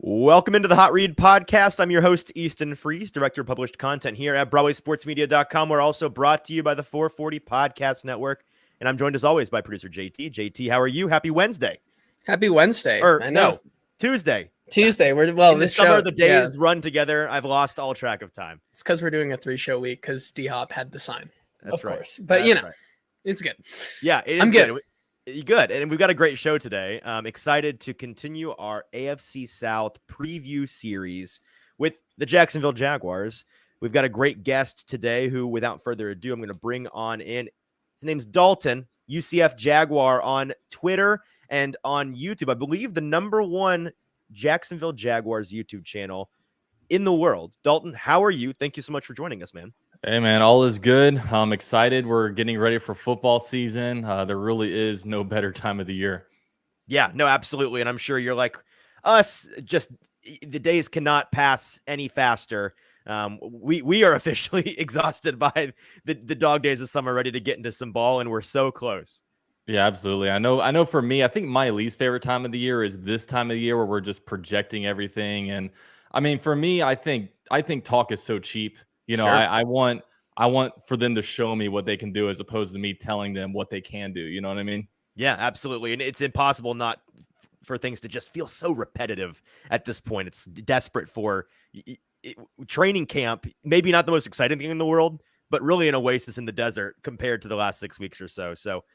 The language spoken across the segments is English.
Welcome into the Hot Read Podcast. I'm your host, Easton Freezes, Director of Published Content here at BroadwaySportsMedia.com. We're also brought to you by the 440 Podcast Network. And I'm joined, as always, by producer JT. JT, how are you? Happy Wednesday. Happy Wednesday. Or, no, Tuesday. Tuesday. We're, in this summer, the days run together. I've lost all track of time. It's because we're doing a 3-show week because D-Hop had the sign. That's right. Of course. But, It's good. Yeah, it is good. Good. And we've got a great show today. I'm excited to continue our AFC South preview series with the Jacksonville Jaguars. We've got a great guest today who, without further ado, I'm going to bring on in. His name's Dalton, UCF Jaguar on Twitter and on YouTube. I believe the #1 Jacksonville Jaguars YouTube channel in the world. Dalton, how are you? Thank you so much for joining us, man. Hey, man, all is good. I'm excited. We're getting ready for football season. There really is no better time of the year. Yeah, no, absolutely. And I'm sure you're like us, just the days cannot pass any faster. We are officially exhausted by the dog days of summer, ready to get into some ball, and we're so close. Yeah, absolutely. I know for me, I think my least favorite time of the year is this time of the year where we're just projecting everything. And I mean, for me, I think talk is so cheap. You know, sure. I want for them to show me what they can do as opposed to me telling them what they can do. You know what I mean? Yeah, absolutely. And it's impossible not for things to just feel so repetitive at this point. It's desperate for training camp. Maybe not the most exciting thing in the world, but really an oasis in the desert compared to the last 6 weeks or so. So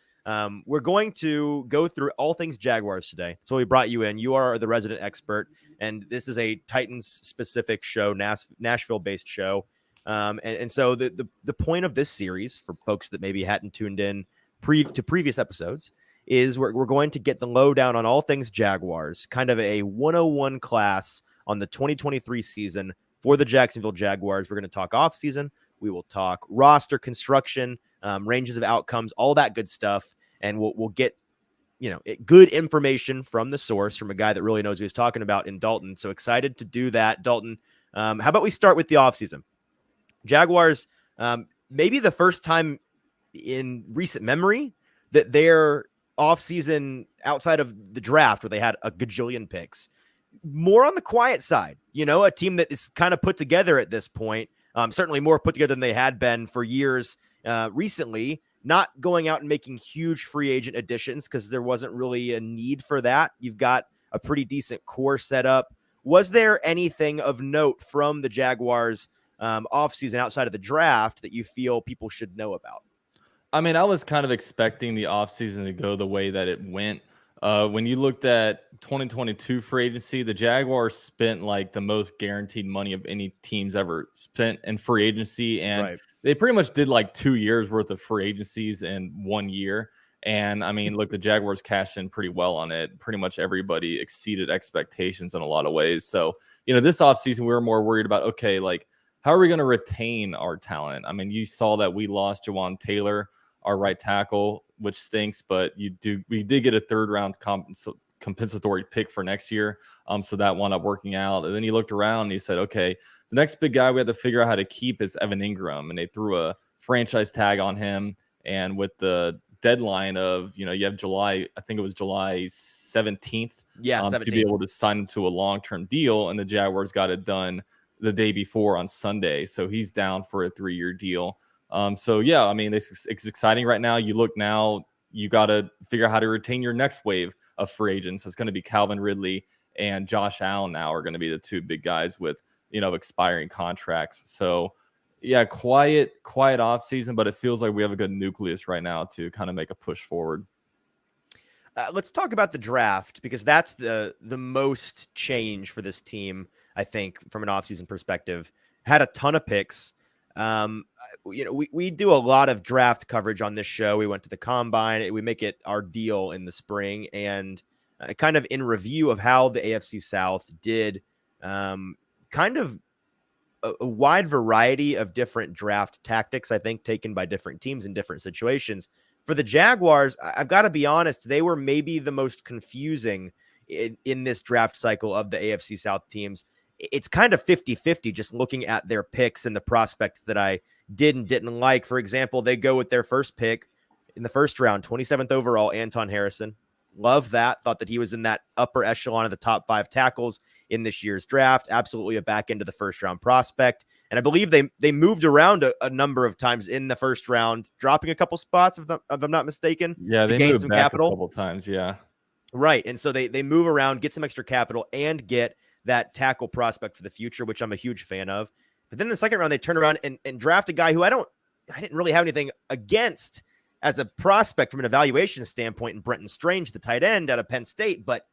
we're going to go through all things Jaguars today. That's why we brought you in. You are the resident expert, and this is a Titans-specific show, Nashville-based show. And so the point of this series, for folks that maybe hadn't tuned in to previous episodes, is we're going to get the lowdown on all things Jaguars, kind of a 101 class on the 2023 season for the Jacksonville Jaguars. We're going to talk offseason. We will talk roster construction, ranges of outcomes, all that good stuff. And we'll get, good information from the source, from a guy that really knows what he's talking about in Dalton. So excited to do that. Dalton, how about we start with the offseason? Jaguars, maybe the first time in recent memory that their offseason outside of the draft, where they had a gajillion picks, more on the quiet side, a team that is kind of put together at this point, certainly more put together than they had been for years recently, not going out and making huge free agent additions because there wasn't really a need for that. You've got a pretty decent core set up. Was there anything of note from the Jaguars offseason outside of the draft that you feel people should know about? I mean, I was kind of expecting the offseason to go the way that it went. When you looked at 2022 free agency, the Jaguars spent like the most guaranteed money of any teams ever spent in free agency. And They pretty much did like 2 years worth of free agencies in 1 year. And I mean, look, the Jaguars cashed in pretty well on it. Pretty much everybody exceeded expectations in a lot of ways. So, this offseason, we were more worried about, okay, like, how are we going to retain our talent? I mean, you saw that we lost Jawan Taylor, our right tackle, which stinks, but we did get a 3rd-round compensatory pick for next year. So that wound up working out. And then he looked around and he said, okay, the next big guy we had to figure out how to keep is Evan Ingram. And they threw a franchise tag on him. And with the deadline of, you have July 17th, 17th. to be able to sign him to a long-term deal. And the Jaguars got it done the day before on Sunday. So he's down for a 3-year deal. So yeah, I mean, it's exciting right now. You look now, you got to figure out how to retain your next wave of free agents. It's going to be Calvin Ridley and Josh Allen now are going to be the 2 big guys with, expiring contracts. So yeah, quiet off season, but it feels like we have a good nucleus right now to kind of make a push forward. Let's talk about the draft, because that's the most change for this team, I think, from an offseason perspective. Had a ton of picks. We do a lot of draft coverage on this show. We went to the combine. We make it our deal in the spring, and kind of in review of how the AFC South did, kind of a wide variety of different draft tactics, I think, taken by different teams in different situations. For the Jaguars, I've got to be honest, they were maybe the most confusing in this draft cycle of the AFC South teams. It's kind of 50-50 just looking at their picks and the prospects that I did and didn't like. For example, they go with their first pick in the first round, 27th overall, Anton Harrison. Love that. Thought that he was in that upper echelon of the top 5 tackles in this year's draft. Absolutely a back end of the first round prospect. And I believe they moved around a number of times in the first round, dropping a couple spots, if I'm not mistaken. Yeah, they gain moved some back capital a couple times. Yeah. Right. And so they move around, get some extra capital, and get that tackle prospect for the future, which I'm a huge fan of. But then the second round, they turn around and draft a guy who I didn't really have anything against as a prospect from an evaluation standpoint in Brenton Strange, the tight end out of Penn State. But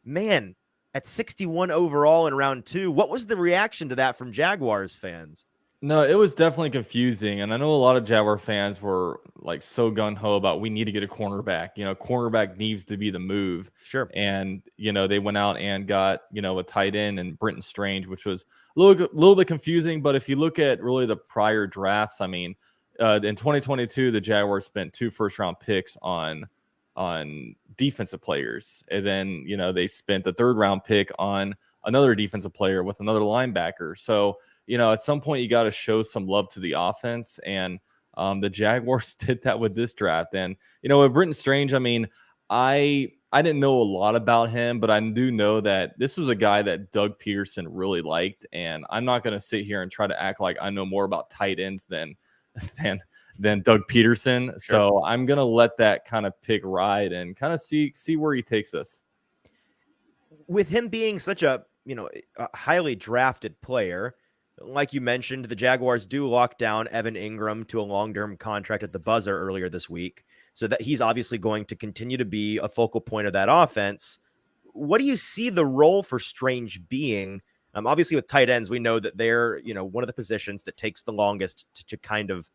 man, at 61 overall in round 2, what was the reaction to that from Jaguars fans? No, it was definitely confusing. And I know a lot of Jaguar fans were like so gun-ho about we need to get a cornerback. Cornerback needs to be the move. Sure. And, they went out and got, a tight end and Brenton Strange, which was a little bit confusing. But if you look at really the prior drafts, I mean, in 2022, the Jaguars spent 2 first-round picks on defensive players. And then, they spent the 3rd-round pick on another defensive player with another linebacker. So, at some point you got to show some love to the offense, and the Jaguars did that with this draft. And with Brenton Strange, I mean, I didn't know a lot about him, but I do know that this was a guy that Doug Peterson really liked. And I'm not going to sit here and try to act like I know more about tight ends than Doug Peterson. Sure. So I'm going to let that kind of pick ride and kind of see where he takes us. With him being such a highly drafted player, like you mentioned, the Jaguars do lock down Evan Ingram to a long-term contract at the buzzer earlier this week, so that he's obviously going to continue to be a focal point of that offense. What do you see the role for Strange being? Obviously, with tight ends, we know that they're one of the positions that takes the longest to kind of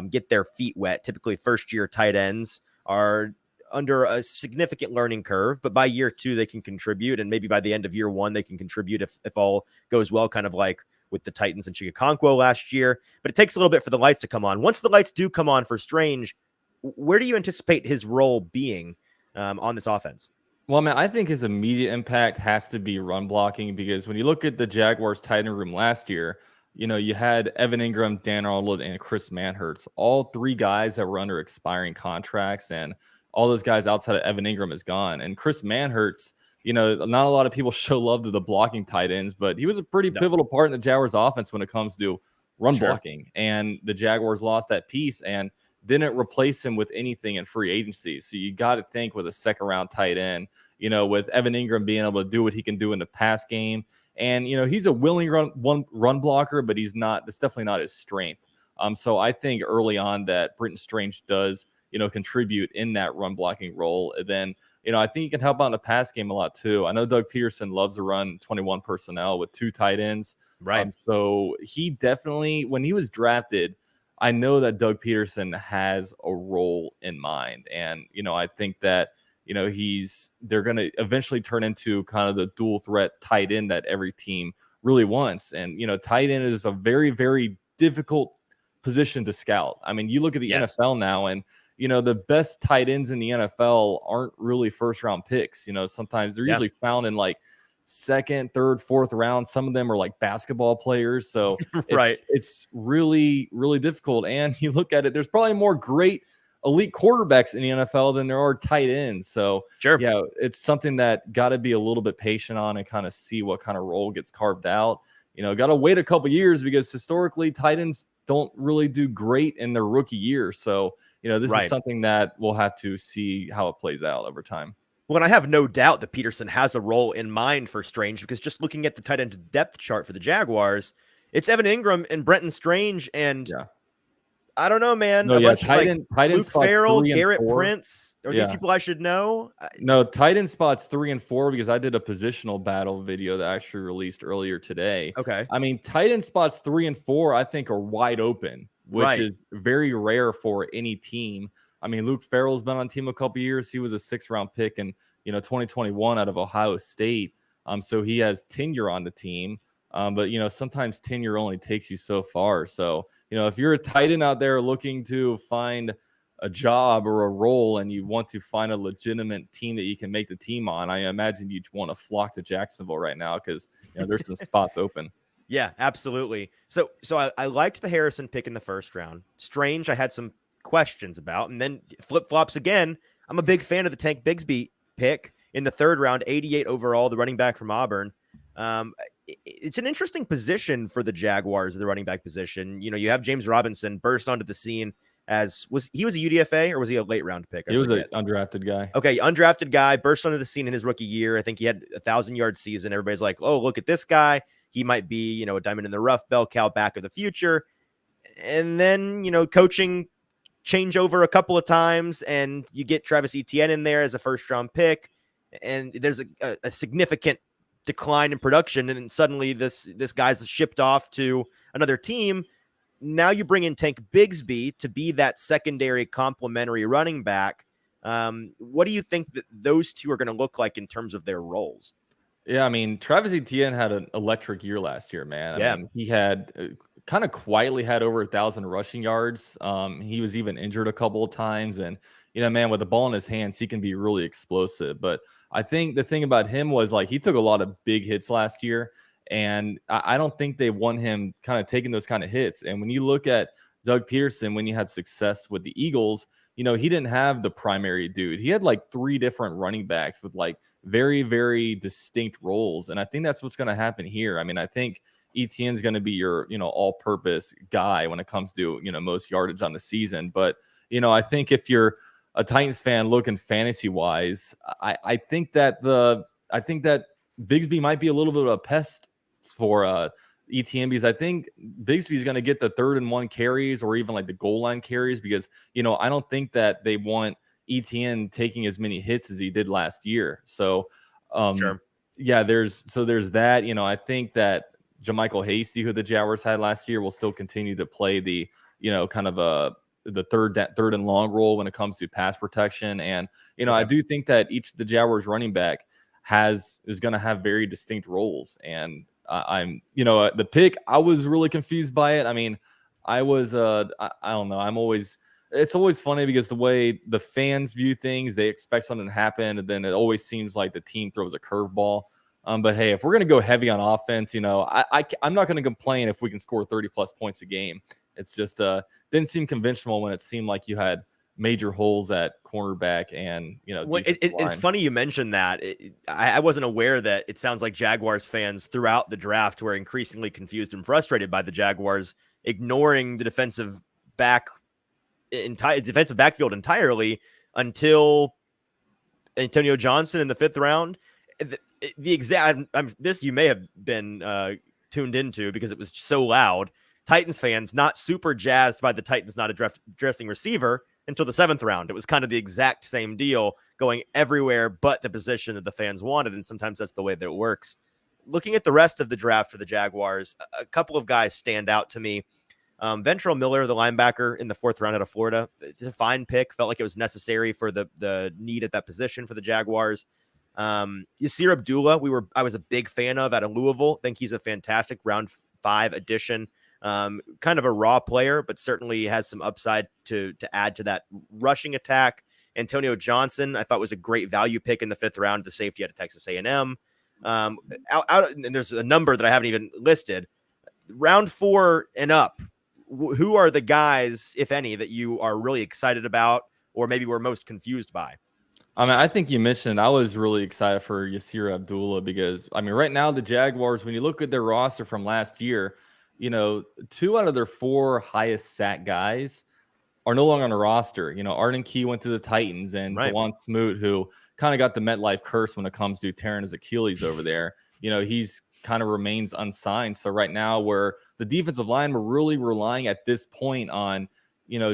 get their feet wet. Typically, first-year tight ends are under a significant learning curve, but by year 2, they can contribute, and maybe by the end of year 1, they can contribute if all goes well, kind of like with the Titans and Chigakonkwo last year. But it takes a little bit for the lights to come on. Once the lights do come on for Strange, where do you anticipate his role being on this offense? Well, man, I think his immediate impact has to be run blocking, because when you look at the Jaguars tight end room last year, you had Evan Ingram, Dan Arnold, and Chris Manhertz, all 3 guys that were under expiring contracts, and all those guys outside of Evan Ingram is gone. And Chris Manhertz, not a lot of people show love to the blocking tight ends, but he was a pretty pivotal part in the Jaguars offense when it comes to run blocking. And the Jaguars lost that piece and didn't replace him with anything in free agency. So you got to think with a 2nd-round tight end, with Evan Ingram being able to do what he can do in the pass game. And, he's a willing run blocker, but that's definitely not his strength. So I think early on that Brenton Strange does, contribute in that run blocking role. And then, I think he can help out in the pass game a lot too. I know Doug Peterson loves to run 21 personnel with 2 tight ends. Right. So he definitely, when he was drafted, I know that Doug Peterson has a role in mind. And, I think that, they're going to eventually turn into kind of the dual threat tight end that every team really wants. And, tight end is a very, very difficult position to scout. I mean, you look at the NFL now, and the best tight ends in the NFL aren't really 1st-round picks. Sometimes they're usually found in like 2nd, 3rd, 4th round. Some of them are like basketball players. So it's really, really difficult. And you look at it, there's probably more great elite quarterbacks in the NFL than there are tight ends. So yeah, it's something that got to be a little bit patient on and kind of see what kind of role gets carved out. Got to wait a couple years, because historically tight ends don't really do great in their rookie year. So, this is something that we'll have to see how it plays out over time. Well, and I have no doubt that Peterson has a role in mind for Strange, because just looking at the tight end depth chart for the Jaguars, it's Evan Ingram and Brenton Strange, and I don't know, man. No, tight end Luke Farrell, Garrett 4. Prince. Are these people I should know? No, tight end spots 3 and 4, because I did a positional battle video that I actually released earlier today. Okay. I mean, tight end spots 3 and 4, I think, are wide open, which is very rare for any team. I mean, Luke Farrell's been on the team a couple years. He was a 6th-round pick in 2021 out of Ohio State. So he has tenure on the team. But sometimes tenure only takes you so far. So if you're a tight end out there looking to find a job or a role, and you want to find a legitimate team that you can make the team on, I imagine you'd want to flock to Jacksonville right now, because there's some spots open. Yeah, absolutely. So I liked the Harrison pick in the 1st round. Strange, I had some questions about, and then flip-flops again. I'm a big fan of the Tank Bigsby pick in the 3rd round, 88 overall, the running back from Auburn. It's an interesting position for the Jaguars, the running back position. You have James Robinson burst onto the scene was he a UDFA or was he a late round pick? He was an undrafted guy. Okay, undrafted guy burst onto the scene in his rookie year. I think he had 1,000-yard season. Everybody's like, oh, look at this guy. He might be, a diamond in the rough, bell cow back of the future. And then, coaching change over a couple of times, and you get Travis Etienne in there as a first-round pick, and there's a significant decline in production, and then suddenly this guy's shipped off to another team. Now you bring in Tank Bigsby to be that secondary complementary running back. What do you think that those two are going to look like in terms of their roles? Yeah, I mean, Travis Etienne had an electric year last year, man. I mean, he had kind of quietly had over 1,000 rushing yards. He was even injured a couple of times. And, man, with the ball in his hands, he can be really explosive. But I think the thing about him was, like, he took a lot of big hits last year. And I don't think they want him kind of taking those kind of hits. And when you look at Doug Peterson, when he had success with the Eagles, he didn't have the primary dude. He had like 3 different running backs with like very, very distinct roles. And I think that's what's going to happen here. I mean, I think Etienne's going to be your, all-purpose guy when it comes to, most yardage on the season. But, I think if you're a Titans fan looking fantasy-wise, I think that Bigsby might be a little bit of a pest for Etienne, because I think Bigsby's going to get the 3rd and 1 carries or even like the goal line carries, because, I don't think that they want Etienne taking as many hits as he did last year. So, sure. Yeah, there's that. I think that Jermichael Hasty, who the Jaguars had last year, will still continue to play the, kind of the third and long role when it comes to pass protection. And, I do think that each of the Jaguars running back is going to have very distinct roles. And the pick, I was really confused by it. I mean, I don't know. It's always funny because the way the fans view things, they expect something to happen, and then it always seems like the team throws a curveball. But hey, if we're going to go heavy on offense, I'm not going to complain if we can score 30+ points a game. It's just didn't seem conventional when it seemed like you had major holes at cornerback and, it's funny you mentioned that. I wasn't aware that it sounds like Jaguars fans throughout the draft were increasingly confused and frustrated by the Jaguars ignoring the defensive backfield entirely until Antonio Johnson in the 5th round. The exact this you may have been tuned into because it was so loud. Titans fans not super jazzed by the Titans not addressing receiver until the 7th round. It was kind of the exact same deal, going everywhere but the position that the fans wanted, and sometimes that's the way that it works. Looking at the rest of the draft for the Jaguars, a couple of guys stand out to me. Ventrell Miller, the linebacker in the 4th round out of Florida, it's a fine pick. Felt like it was necessary for the need at that position for the Jaguars. Yasir Abdullah, I was a big fan of out of Louisville. I think he's a fantastic round 5 addition. Kind of a raw player, but certainly has some upside to add to that rushing attack. Antonio Johnson, I thought was a great value pick in the 5th round, the safety out of Texas A&M. And there's a number that I haven't even listed. Round 4 and up, who are the guys, if any, that you are really excited about or maybe were most confused by? I mean, I think you mentioned I was really excited for Yasir Abdullah because, I mean, right now the Jaguars, when you look at their roster from last year, 2 out of their 4 highest sack guys are no longer on the roster. Arden Key went to the Titans, and Dewan Smoot, who kind of got the MetLife curse when it comes to tearing his Achilles over there, he's kind of remains unsigned. So right now, where the defensive line, we're really relying at this point on,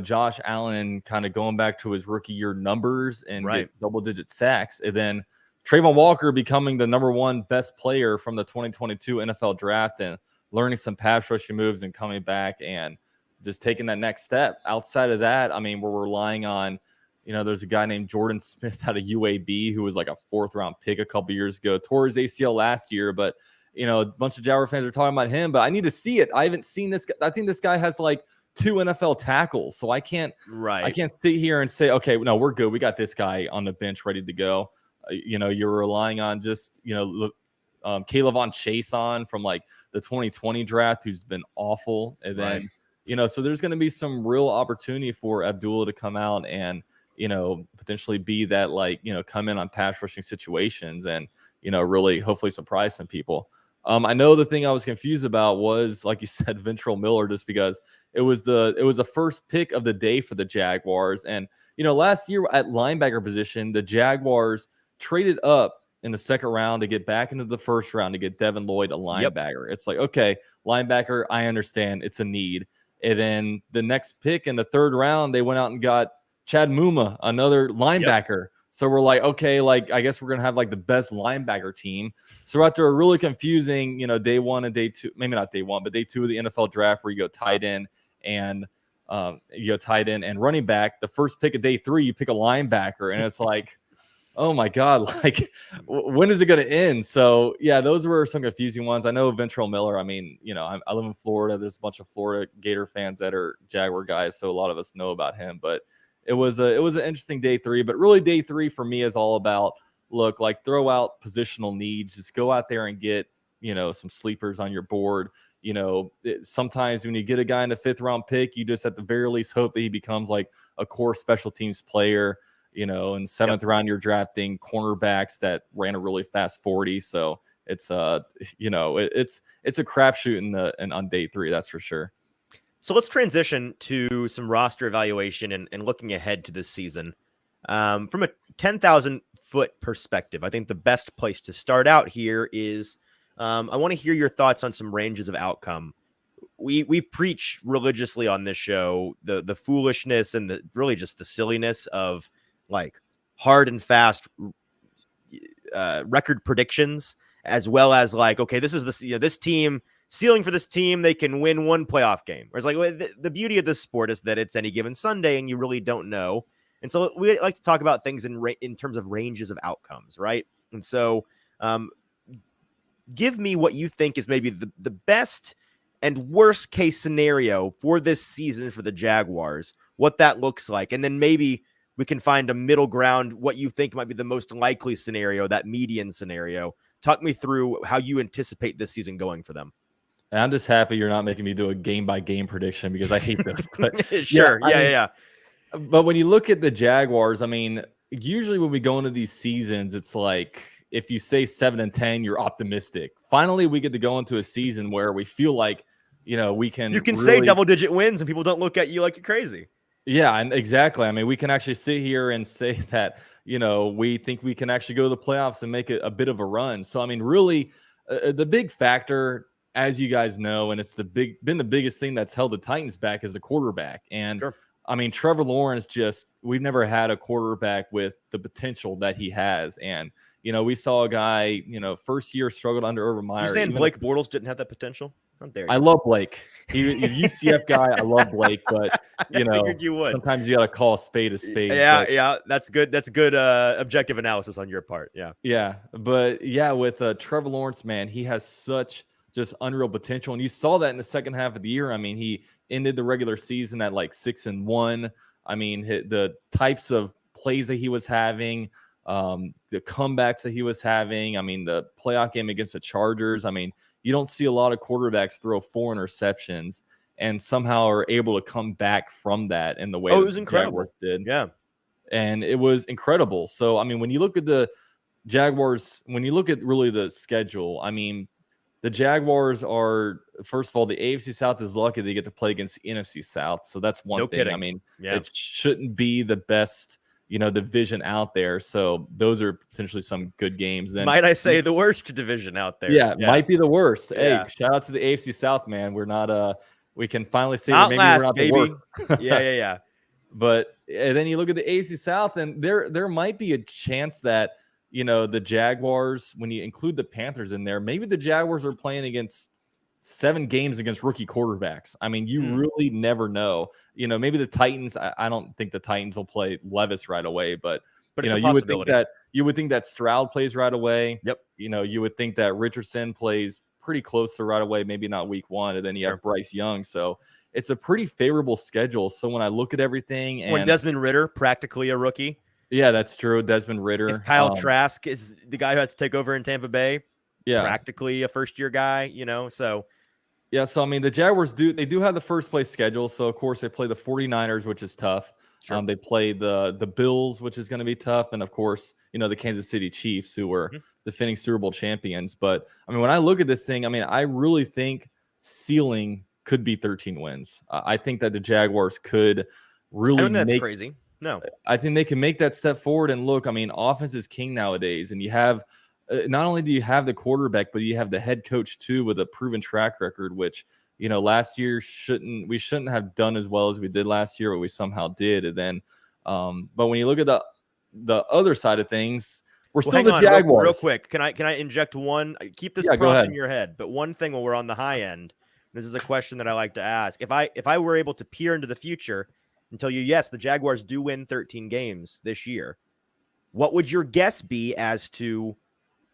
Josh Allen kind of going back to his rookie year numbers and get double-digit sacks, and then Trayvon Walker becoming the number 1 best player from the 2022 NFL draft and learning some pass rushing moves and coming back and just taking that next step. Outside of that, I mean, we're relying on, there's a guy named Jordan Smith out of UAB who was like a 4th round pick a couple years ago, tore his ACL last year, but a bunch of Jaguar fans are talking about him, but I need to see it. I haven't seen this. I think this guy has like 2 NFL tackles, so I can't sit here and say, okay, no, we're good. We got this guy on the bench ready to go. You're relying on just, Caleb Von Chason from like the 2020 draft, who's been awful. And then, so there's going to be some real opportunity for Abdullah to come out and, potentially be that, like, come in on pass rushing situations and, really hopefully surprise some people. I know the thing I was confused about was, like you said, Ventrell Miller, just because it was the first pick of the day for the Jaguars. And, last year at linebacker position, the Jaguars traded up in the second round to get back into the first round to get Devin Lloyd, a linebacker. It's like, okay, linebacker, I understand it's a need. And then the next pick in the third round, they went out and got Chad Muma, another linebacker. So we're like, okay, I guess we're going to have the best linebacker team. So after a really confusing, day one and day two, maybe not day one, but day two of the NFL draft where you go tight end and running back, the first pick of day three, you pick a linebacker. And it's like, oh my God, when is it going to end? So yeah, those were some confusing ones. I know Ventrell Miller. I mean, I live in Florida. There's a bunch of Florida Gator fans that are Jaguar guys. So a lot of us know about him, but it was an interesting day three, but really day three for me is all about, throw out positional needs. Just go out there and get, some sleepers on your board. Sometimes when you get a guy in the 5th round pick, you just at the very least hope that he becomes a core special teams player. In 7th round, you're drafting cornerbacks that ran a really fast 40. So it's it's a crapshoot and on day three, that's for sure. So let's transition to some roster evaluation and looking ahead to this season. From a 10,000-foot perspective, I think the best place to start out here is I want to hear your thoughts on some ranges of outcome. We preach religiously on this show the foolishness and really just the silliness of hard and fast record predictions, as well as okay, this is this team. Ceiling for this team, they can win one playoff game. Whereas the beauty of this sport is that it's any given Sunday and you really don't know. And so we like to talk about things in terms of ranges of outcomes, right? And so give me what you think is maybe the best and worst case scenario for this season for the Jaguars, what that looks like. And then maybe we can find a middle ground, what you think might be the most likely scenario, that median scenario. Talk me through how you anticipate this season going for them. I'm just happy you're not making me do a game-by-game prediction because I hate this. But sure, yeah. But when you look at the Jaguars, I mean, usually when we go into these seasons, it's if you say 7-10, you're optimistic. Finally, we get to go into a season where we feel like, we can. You can say double-digit wins and people don't look at you like you're crazy. Yeah, and exactly. I mean, we can actually sit here and say that, we think we can actually go to the playoffs and make it a bit of a run. So, I mean, really, the big factor, as you guys know, and it's been the biggest thing that's held the Titans back, is the quarterback. And sure. I mean, Trevor Lawrence we've never had a quarterback with the potential that he has. And, we saw a guy, first year struggled under Urban Meyer. You're saying Blake Bortles didn't have that potential? How dare you? I love Blake. He's a UCF guy. I love Blake, but figured you would. Sometimes you got to call a spade a spade. Yeah. That's good. That's good objective analysis on your part. Yeah. Yeah. But yeah, with Trevor Lawrence, man, he has such just unreal potential. And you saw that in the second half of the year. I mean, he ended the regular season at 6-1. I mean, the types of plays that he was having, the comebacks that he was having. I mean, the playoff game against the Chargers. I mean, you don't see a lot of quarterbacks throw 4 interceptions and somehow are able to come back from that in the way it was incredible. Jaguars did. Yeah. And it was incredible. So, I mean, when you look at the Jaguars, when you look at really the schedule, I mean, the Jaguars are, first of all, the AFC South is lucky they get to play against the NFC South. So that's one thing. Kidding. I mean, It shouldn't be the best, division out there. So those are potentially some good games. Then, might I say the worst division out there? Yeah, might be the worst. Yeah. Hey, shout out to the AFC South, man. We're not we can finally say not maybe last, we're not baby. the worst. Yeah. But and then you look at the AFC South, and there might be a chance that the Jaguars, when you include the Panthers in there, maybe the Jaguars are playing against 7 games against rookie quarterbacks. I mean, you really never know. Maybe the Titans. I don't think the Titans will play Levis right away, but it's a you would think that Stroud plays right away. Yep. You would think that Richardson plays pretty close to right away, maybe not week 1, and then you have Bryce Young. So it's a pretty favorable schedule. So when I look at everything, and when Desmond Ridder, practically a rookie. Yeah, that's true. Desmond Ridder. If Kyle Trask is the guy who has to take over in Tampa Bay. Yeah, practically a first-year guy, so. Yeah, so I mean, the Jaguars do have the first place schedule. So of course they play the 49ers, which is tough. Sure. They play the Bills, which is going to be tough, and of course, the Kansas City Chiefs, who were defending Super Bowl champions. But I mean, when I look at this thing, I mean, I really think ceiling could be 13 wins. I think that the Jaguars could really I don't think that's crazy. No, I think they can make that step forward. And look, I mean, offense is king nowadays, and you have not only do you have the quarterback, but you have the head coach too with a proven track record, which last year we shouldn't have done as well as we did last year, but we somehow did. And then, but when you look at the other side of things, we're still the Jaguars. Real quick, can I inject one? Keep this prompt in your head, but one thing while we're on the high end, this is a question that I like to ask. If I were able to peer into the future and tell you, yes, the Jaguars do win 13 games this year, what would your guess be as to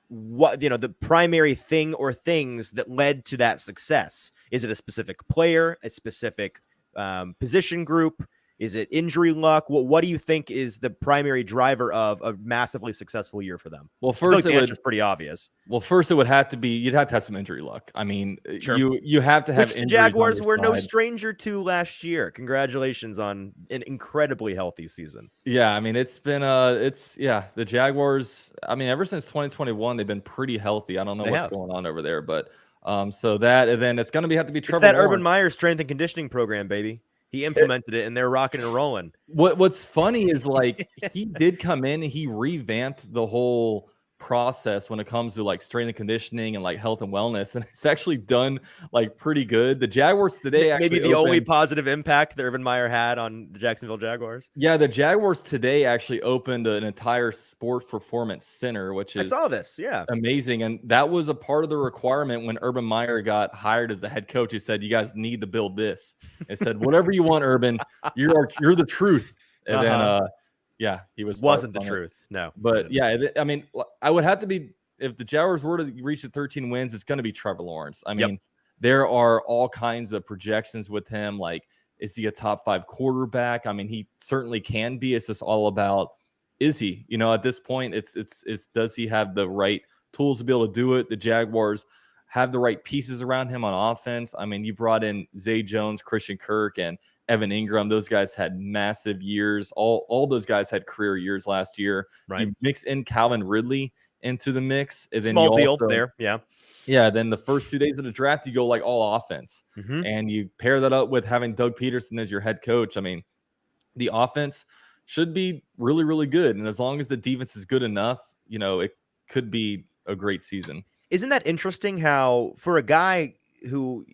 what the primary thing or things that led to that success? Is it a specific player, a specific position group? Is it injury luck? What do you think is the primary driver of a massively successful year for them? Well, first, the answer is pretty obvious. Well, first it would have to be you'd have to have some injury luck. I mean, sure. you have to have. Which the Jaguars were no stranger to last year. Congratulations on an incredibly healthy season. Yeah, I mean, it's been the Jaguars. I mean, ever since 2021, they've been pretty healthy. I don't know what's going on over there, but so that and then it's going to have to be Trevor. It's that Lawrence. Urban Meyer strength and conditioning program, baby. He implemented it, and they're rocking and rolling. What's funny is like he did come in and he revamped the whole process when it comes to like strength and conditioning and like health and wellness, and it's actually done like pretty good. The Jaguars today maybe the only positive impact that Urban Meyer had on the Jacksonville Jaguars. Yeah, the Jaguars today actually opened an entire sports performance center, which is I saw this, amazing, and that was a part of the requirement when Urban Meyer got hired as the head coach. He said, "You guys need to build this." He said, "Whatever you want, Urban, you're the truth." And then yeah, he wasn't the truth. No. But yeah, I mean, I would have to be if the Jaguars were to reach the 13 wins, it's going to be Trevor Lawrence. I mean, there are all kinds of projections with him. Like, is he a top 5 quarterback? I mean, he certainly can be. It's just all about is he? At this point, it's does he have the right tools to be able to do it? The Jaguars have the right pieces around him on offense. I mean, you brought in Zay Jones, Christian Kirk, and Evan Ingram. Those guys had massive years. All those guys had career years last year. Right. You mix in Calvin Ridley into the mix. And then small deal there. Yeah. Yeah. Then the first 2 days of the draft, you go like all offense. And you pair that up with having Doug Peterson as your head coach. I mean, the offense should be really, really good. And as long as the defense is good enough, it could be a great season. Isn't that interesting how for a guy who,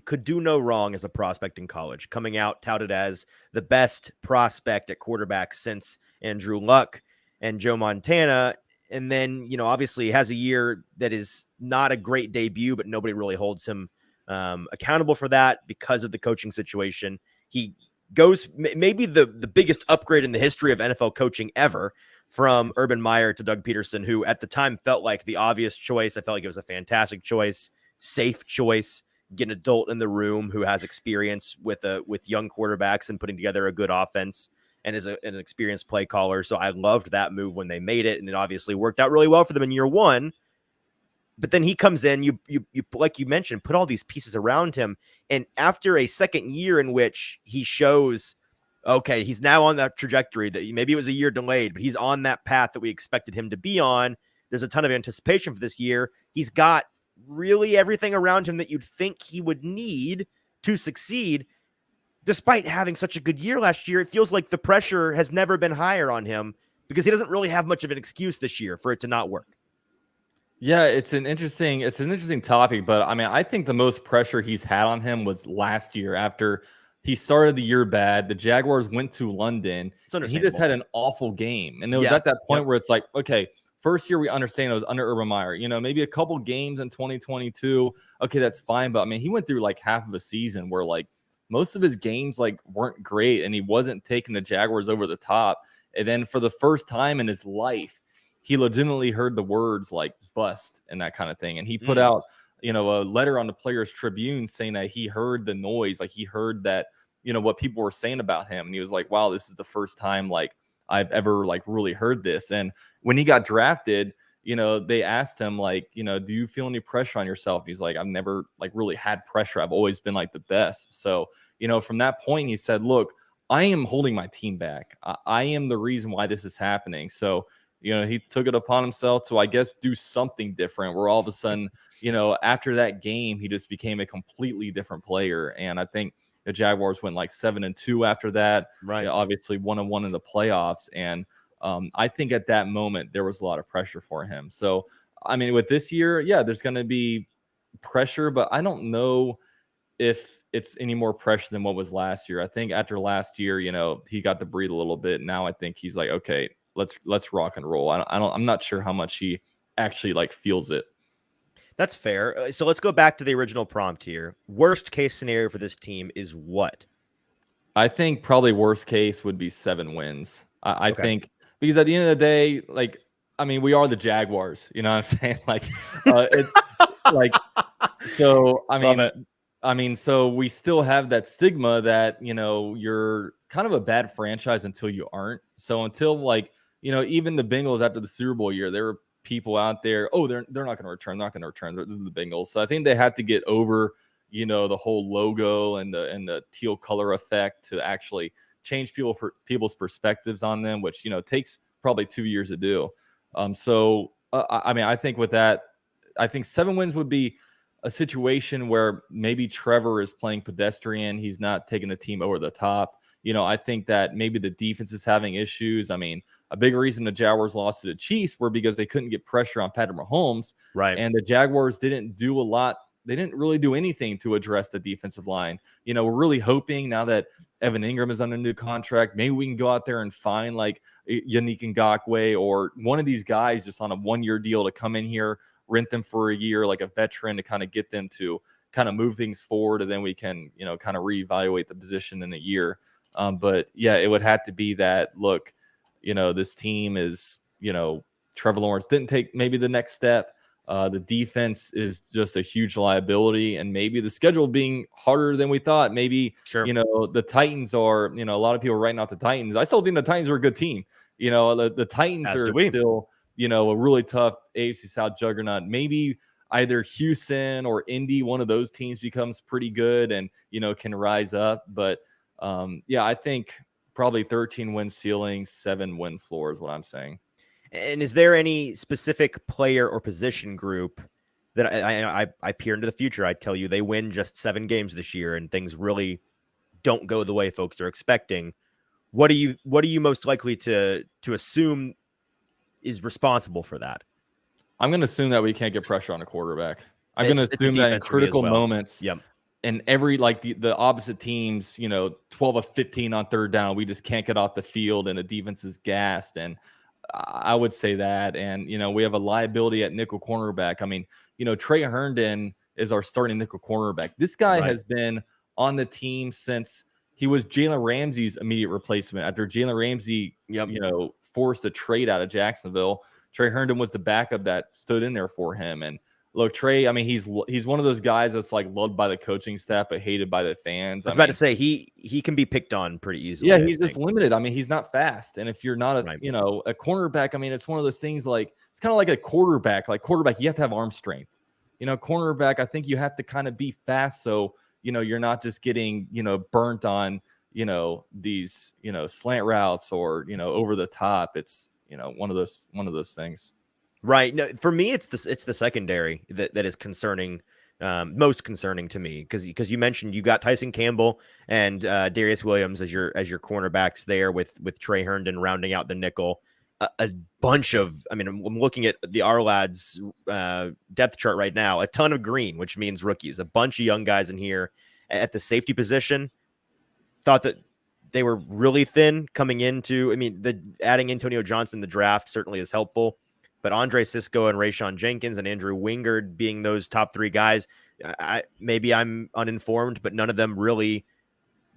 could do no wrong as a prospect in college, coming out touted as the best prospect at quarterback since Andrew Luck and Joe Montana. And then, obviously has a year that is not a great debut, but nobody really holds him accountable for that because of the coaching situation. He goes maybe the biggest upgrade in the history of NFL coaching ever from Urban Meyer to Doug Peterson, who at the time felt like the obvious choice. I felt like it was a fantastic choice, safe choice. Get an adult in the room who has experience with young quarterbacks and putting together a good offense and is an experienced play caller. So I loved that move when they made it, and it obviously worked out really well for them in year one. But then he comes in, you like you mentioned, put all these pieces around him, and after a second year in which he shows, okay, he's now on that trajectory that maybe it was a year delayed, but he's on that path that we expected him to be on. There's a ton of anticipation for this year. He's got really everything around him that you'd think he would need to succeed. Despite having such a good year last year, it feels like the pressure has never been higher on him because he doesn't really have much of an excuse this year for it to not work. Yeah, it's an interesting topic, but I mean, I think the most pressure he's had on him was last year after he started the year bad. The Jaguars went to London. And he just had an awful game. And it was at that point where it's like, okay, first year we understand it was under Urban Meyer. Maybe a couple games in 2022. Okay, that's fine. But I mean, he went through like half of a season where like most of his games like weren't great and he wasn't taking the Jaguars over the top. And then for the first time in his life, he legitimately heard the words like bust and that kind of thing. And he put out, a letter on the Players Tribune saying that he heard the noise. Like he heard that, what people were saying about him. And he was like, wow, this is the first time like I've ever like really heard this. And when he got drafted, they asked him like, do you feel any pressure on yourself? And he's like, I've never like really had pressure. I've always been like the best. So, from that point, he said, look, I am holding my team back. I am the reason why this is happening. So, he took it upon himself to, I guess, do something different, where all of a sudden, after that game, he just became a completely different player. And I think the Jaguars went like 7-2 after that. Right. Obviously 1-1 in the playoffs. And I think at that moment, there was a lot of pressure for him. So, I mean, with this year, yeah, there's going to be pressure, but I don't know if it's any more pressure than what was last year. I think after last year, he got to breathe a little bit. Now I think he's like, okay, let's rock and roll. I'm not sure how much he actually like feels it. That's fair. So let's go back to the original prompt here. Worst case scenario for this team is what? I think probably worst case would be 7 wins. I Okay. think, because at the end of the day, like, I mean, we are the Jaguars, you know what I'm saying? Like, it's like, so, I mean, so we still have that stigma that, you're kind of a bad franchise until you aren't. So until, like, even the Bengals after the Super Bowl year, there were people out there, oh, they're not going to return, They're the Bengals. So I think they have to get over, the whole logo and the teal color effect to actually change people's perspectives on them, which, takes probably 2 years to do. So I mean, I think with that, I think 7 wins would be a situation where maybe Trevor is playing pedestrian. He's not taking the team over the top. I think that maybe the defense is having issues. I mean, a big reason the Jaguars lost to the Chiefs were because they couldn't get pressure on Patrick Mahomes. Right. And the Jaguars didn't do a lot. They didn't really do anything to address the defensive line. We're really hoping now that Evan Ingram is under a new contract, maybe we can go out there and find like Yannick Ngakoue or one of these guys just on a 1-year deal to come in here, rent them for a year, like a veteran, to kind of get them to kind of move things forward. And then we can, kind of reevaluate the position in a year. But yeah, it would have to be that, look, this team is, Trevor Lawrence didn't take maybe the next step. The defense is just a huge liability, and maybe the schedule being harder than we thought. Maybe, sure. The Titans are, a lot of people are writing out the Titans. I still think the Titans are a good team. The Titans are still, a really tough AFC South juggernaut. Maybe either Houston or Indy, one of those teams becomes pretty good and, can rise up. But yeah, I think probably 13 win ceiling, 7 win floor is what I'm saying. And is there any specific player or position group that I peer into the future? I tell you, they win just 7 games this year and things really don't go the way folks are expecting. What are you most likely to assume is responsible for that? I'm going to assume that we can't get pressure on a quarterback. I'm going to assume that in critical moments, yep. And every, like the opposite teams, 12 of 15 on third down, we just can't get off the field and the defense is gassed. And I would say that. And, we have a liability at nickel cornerback. I mean, Trey Herndon is our starting nickel cornerback. This guy has been on the team since he was Jalen Ramsey's immediate replacement. After Jalen Ramsey, forced a trade out of Jacksonville, Trey Herndon was the backup that stood in there for him. And look, Trey, I mean, he's one of those guys that's like loved by the coaching staff but hated by the fans. I was about to say he can be picked on pretty easily. Yeah, he's just limited. I mean, he's not fast. And if you're not a cornerback, I mean, it's one of those things like it's kind of like a quarterback. Like quarterback, you have to have arm strength. Cornerback, I think you have to kind of be fast so you're not just getting burnt on these slant routes or over the top. It's one of those things. Right. No, for me, it's the secondary that is concerning, most concerning to me, because you mentioned you got Tyson Campbell and Darius Williams as your cornerbacks there with Trey Herndon rounding out the nickel. A bunch of, I mean, I'm looking at the Ourlads depth chart right now, a ton of green, which means rookies, a bunch of young guys in here at the safety position. Thought that they were really thin coming into, I mean, adding Antonio Johnson in the draft certainly is helpful. But Andre Sisco and Rayshon Jenkins and Andrew Wingard being those top 3 guys, maybe I'm uninformed, but none of them really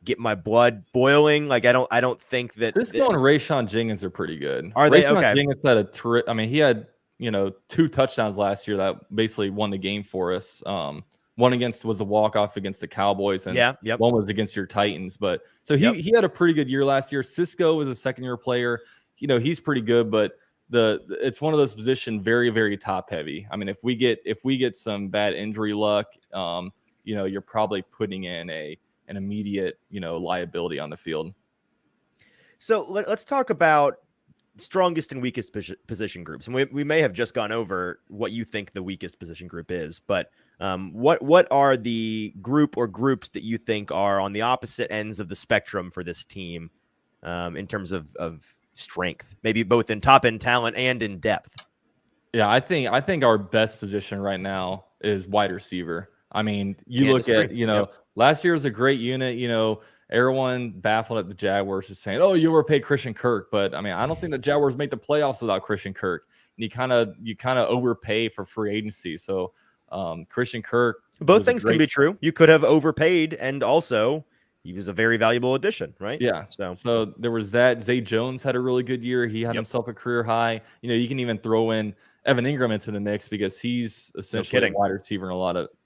get my blood boiling. Like I don't think that Sisco and Rayshon Jenkins are pretty good. Are they okay? Jenkins had I mean, he had 2 touchdowns last year that basically won the game for us. One was a walk-off against the Cowboys, and one was against your Titans. But so he had a pretty good year last year. Sisco was a second-year player. He's pretty good, but it's one of those positions very, very top heavy. I mean, if we get some bad injury luck, you're probably putting in an immediate, liability on the field. So let's talk about strongest and weakest position groups. And we may have just gone over what you think the weakest position group is, but what are the group or groups that you think are on the opposite ends of the spectrum for this team in terms of strength, maybe both in top end talent and in depth? Yeah, I think our best position right now is wide receiver. I mean, you look at, last year was a great unit, everyone baffled at the Jaguars is saying, "Oh, you overpaid Christian Kirk." But I mean, I don't think the Jaguars make the playoffs without Christian Kirk. And you kind of overpay for free agency. So Christian Kirk, both things can be true. You could have overpaid, and also he was a very valuable addition, right? Yeah. So there was that. Zay Jones had a really good year. He had himself a career high. You can even throw in Evan Ingram into the mix because he's essentially a wide receiver in a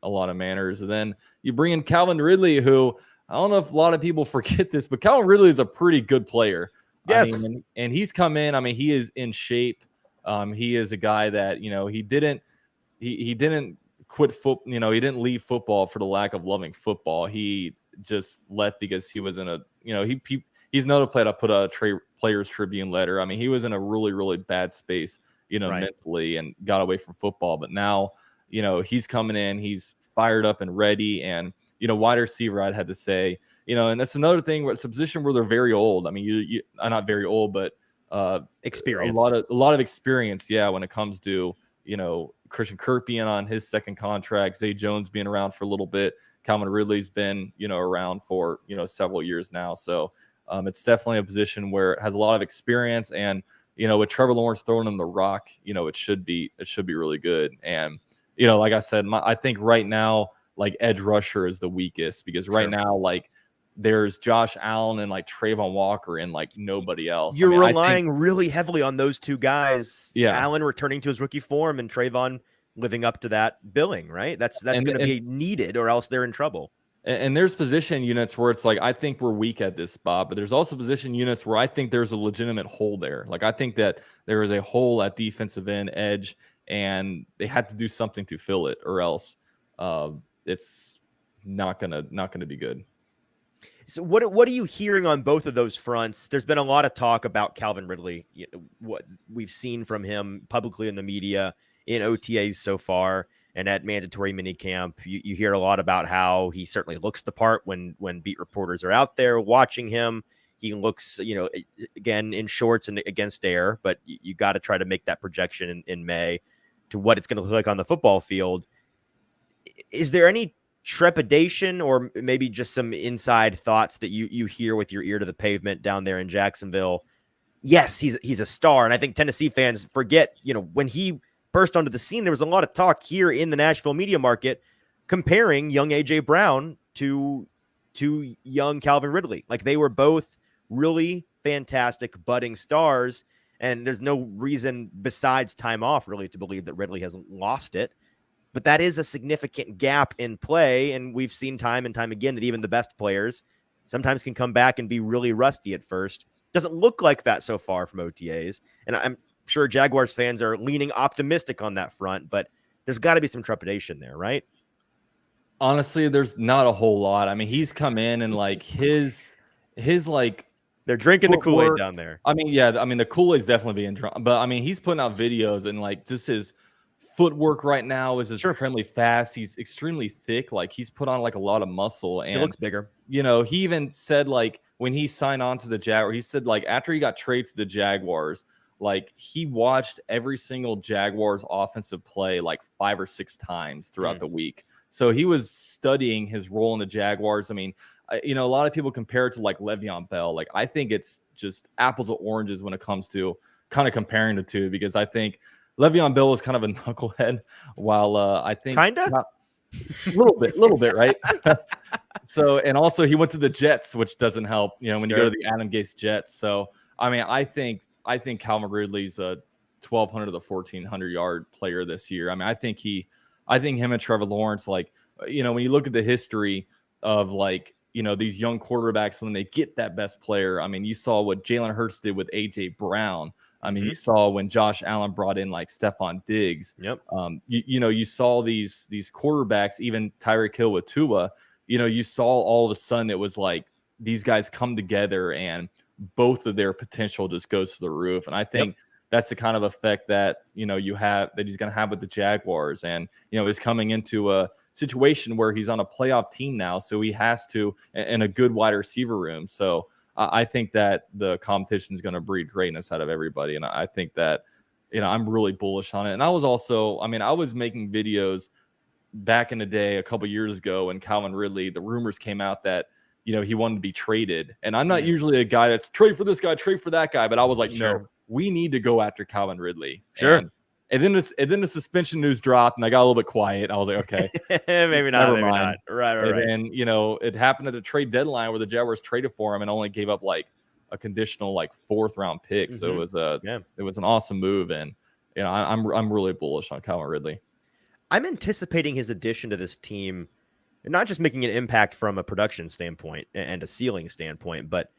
lot of manners. And then you bring in Calvin Ridley, who I don't know if a lot of people forget this, but Calvin Ridley is a pretty good player. Yes. I mean, and he's come in. I mean, he is in shape. He is a guy that, he didn't quit football. He didn't leave football for the lack of loving football. He just left because he was in a, he's another player to put a Players Tribune letter. I mean, he was in a really, really bad space, mentally, and got away from football. But now, he's coming in, he's fired up and ready. And, wide receiver, I'd have to say, and that's another thing where it's a position where they're very old. I mean, you not very old, but experience, a lot of experience. Yeah. When it comes to, Christian Kirk being on his second contract, Zay Jones being around for a little bit, Calvin Ridley's been, around for, several years now. So it's definitely a position where it has a lot of experience, and, with Trevor Lawrence throwing him the rock, it should be really good. And, like I said, I think right now, like edge rusher is the weakest, because right now, like there's Josh Allen and like Trayvon Walker and like nobody else. You're relying really heavily on those two guys. Yeah. Allen returning to his rookie form and Trayvon living up to that billing, right? That's going to be needed, or else they're in trouble. And there's position units where it's like, I think we're weak at this spot, but there's also position units where I think there's a legitimate hole there. Like I think that there is a hole at defensive end, edge, and they had to do something to fill it, or else it's not gonna be good. So what are you hearing on both of those fronts? There's been a lot of talk about Calvin Ridley, what we've seen from him publicly in the media, in OTAs so far, and at mandatory minicamp. You hear a lot about how he certainly looks the part when beat reporters are out there watching him. He looks, again, in shorts and against air, but you got to try to make that projection in May to what it's going to look like on the football field. Is there any trepidation, or maybe just some inside thoughts that you hear with your ear to the pavement down there in Jacksonville? Yes, he's a star, and I think Tennessee fans forget, when he burst onto the scene, there was a lot of talk here in the Nashville media market comparing young AJ Brown to young Calvin Ridley. Like, they were both really fantastic budding stars, and there's no reason besides time off really to believe that Ridley hasn't lost it. But that is a significant gap in play, and we've seen time and time again that even the best players sometimes can come back and be really rusty at first. Doesn't look like that so far from OTAs, and I'm sure Jaguars fans are leaning optimistic on that front, but there's got to be some trepidation there, right? Honestly, there's not a whole lot. I mean, he's come in and like his like they're drinking the Kool-Aid down there. I mean, yeah, I mean the Kool-Aid's definitely being drunk, but I mean he's putting out videos, and like just his footwork right now is extremely fast. He's extremely thick. Like he's put on like a lot of muscle, and he looks bigger. He even said like when he signed on to the Jaguars, he said like after he got traded to the Jaguars, like he watched every single Jaguars offensive play like 5 or 6 times throughout the week. So he was studying his role in the Jaguars. I mean, a lot of people compare it to like Le'Veon Bell. Like I think it's just apples and oranges when it comes to kind of comparing the two, because I think Le'Veon Bell was kind of a knucklehead, while I think kind of a little bit, right? So, and also he went to the Jets, which doesn't help, when you go to the Adam Gase Jets. So, I mean, I think Calvin Ridley's a 1,200 to 1,400 yard player this year. I mean, I think him and Trevor Lawrence, like, when you look at the history of like, these young quarterbacks, when they get that best player, I mean, you saw what Jalen Hurts did with AJ Brown. I mean, you saw when Josh Allen brought in like Stephon Diggs. Yep. You saw these quarterbacks, even Tyreek Hill with Tua. You saw all of a sudden it was like these guys come together and both of their potential just goes to the roof. And I think that's the kind of effect that, he's going to have with the Jaguars. And, he's coming into a situation where he's on a playoff team now. So he has to, in a good wide receiver room. So I think that the competition is going to breed greatness out of everybody. And I think that, I'm really bullish on it. And I was also, I was making videos back in the day, a couple years ago, when Calvin Ridley, the rumors came out that, he wanted to be traded. And I'm not usually a guy that's trade for this guy, trade for that guy. But I was like, no, we need to go after Calvin Ridley. Sure. And then the suspension news dropped, and I got a little bit quiet. I was like, okay, maybe not. Never mind. Not. Right. And then, it happened at the trade deadline where the Jaguars traded for him and only gave up like a conditional like 4th round pick. So it was an awesome move. And, I'm really bullish on Calvin Ridley. I'm anticipating his addition to this team, not just making an impact from a production standpoint and a ceiling standpoint, but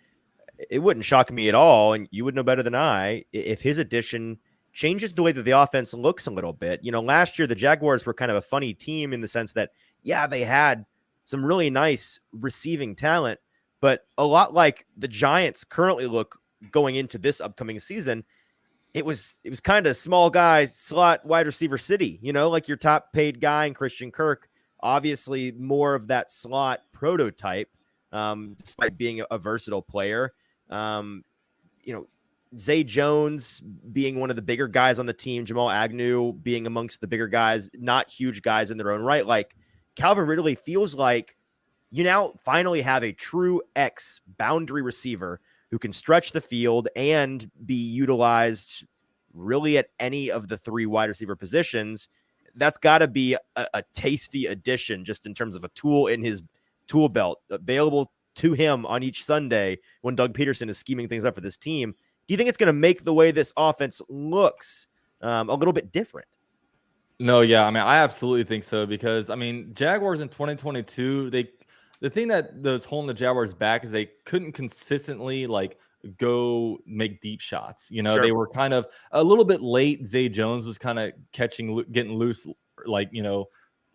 it wouldn't shock me at all, and you would know better than I, if his addition changes the way that the offense looks a little bit. Last year, the Jaguars were kind of a funny team in the sense that, they had some really nice receiving talent, but a lot like the Giants currently look going into this upcoming season, it was kind of small guys, slot wide receiver city, like your top paid guy in Christian Kirk, obviously more of that slot prototype, despite being a versatile player. Zay Jones being one of the bigger guys on the team, Jamal Agnew being amongst the bigger guys, not huge guys in their own right. Like Calvin Ridley feels like you now finally have a true X boundary receiver who can stretch the field and be utilized really at any of the 3 wide receiver positions. That's got to be a tasty addition just in terms of a tool in his tool belt available to him on each Sunday when Doug Peterson is scheming things up for this team. Do you think it's going to make the way this offense looks a little bit different? No, yeah. I absolutely think so because, Jaguars in 2022, the thing that was holding the Jaguars back is they couldn't consistently go make deep shots. They were kind of a little bit late. Zay Jones was kind of getting loose,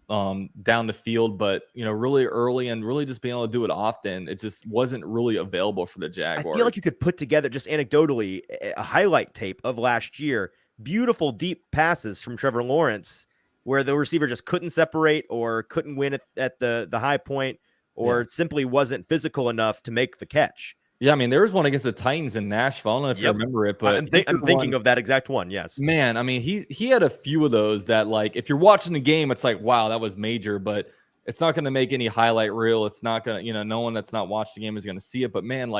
down the field, but really early and really just being able to do it often. It just wasn't really available for the Jaguars. I feel like you could put together just anecdotally a highlight tape of last year. Beautiful deep passes from Trevor Lawrence where the receiver just couldn't separate or couldn't win at the high point or simply wasn't physical enough to make the catch. Yeah, there was one against the Titans in Nashville. I don't know if you remember it, but I'm thinking of that exact one. Yes, man. He had a few of those that, if you're watching the game, it's like, wow, that was major, but it's not going to make any highlight reel. It's not going to, no one that's not watched the game is going to see it. But man,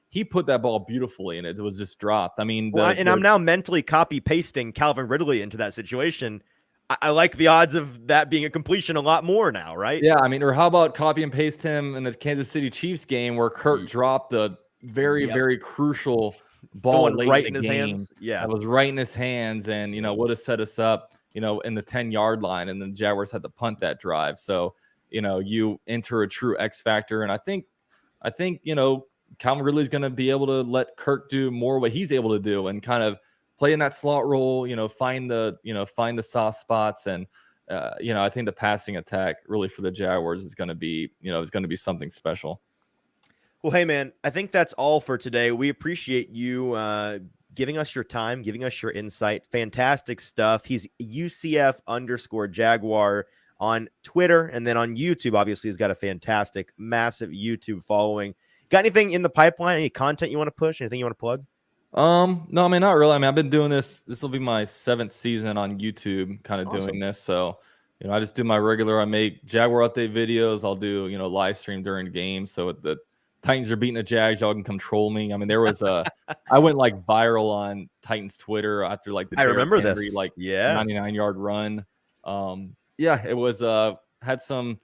he put that ball beautifully, and it was just dropped. I'm now mentally copy pasting Calvin Ridley into that situation. I like the odds of that being a completion a lot more now, right? Yeah, or how about copy and paste him in the Kansas City Chiefs game where Kirk dropped the very, very crucial ball right in his hands. Yeah, it was right in his hands, and would have set us up, in the 10-yard line, and then the Jaguars had to punt that drive. So, you enter a true X factor, and I think, Calvin Ridley's going to be able to let Kirk do more what he's able to do, and kind of play in that slot role. Find the soft spots, and I think the passing attack really for the Jaguars is going to be, something special. Well, hey, man, I think that's all for today. We appreciate you giving us your time, giving us your insight. Fantastic stuff. He's UCF_Jaguar on Twitter. And then on YouTube, obviously, he's got a fantastic, massive YouTube following. Got anything in the pipeline? Any content you want to push? Anything you want to plug? No, not really. I've been doing this. This will be my 7th season on YouTube, kind of doing this. So, I just do my regular, I make Jaguar update videos. I'll do, live stream during games. So if the Titans are beating the Jags, y'all can control me. There was I went viral on Titans Twitter after the I remember Henry, this 99-yard run. It was had some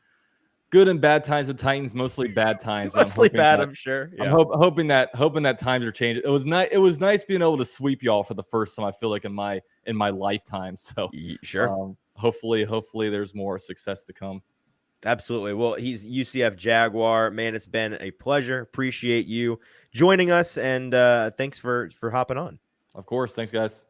good and bad times with Titans, mostly bad times. Mostly bad, I'm sure. Yeah. I'm hoping that times are changing. It was nice being able to sweep y'all for the first time, I feel like, in my lifetime. So sure. Hopefully there's more success to come. Absolutely. Well, he's UCF Jaguar. Man, it's been a pleasure. Appreciate you joining us, and thanks for hopping on. Of course. Thanks, guys.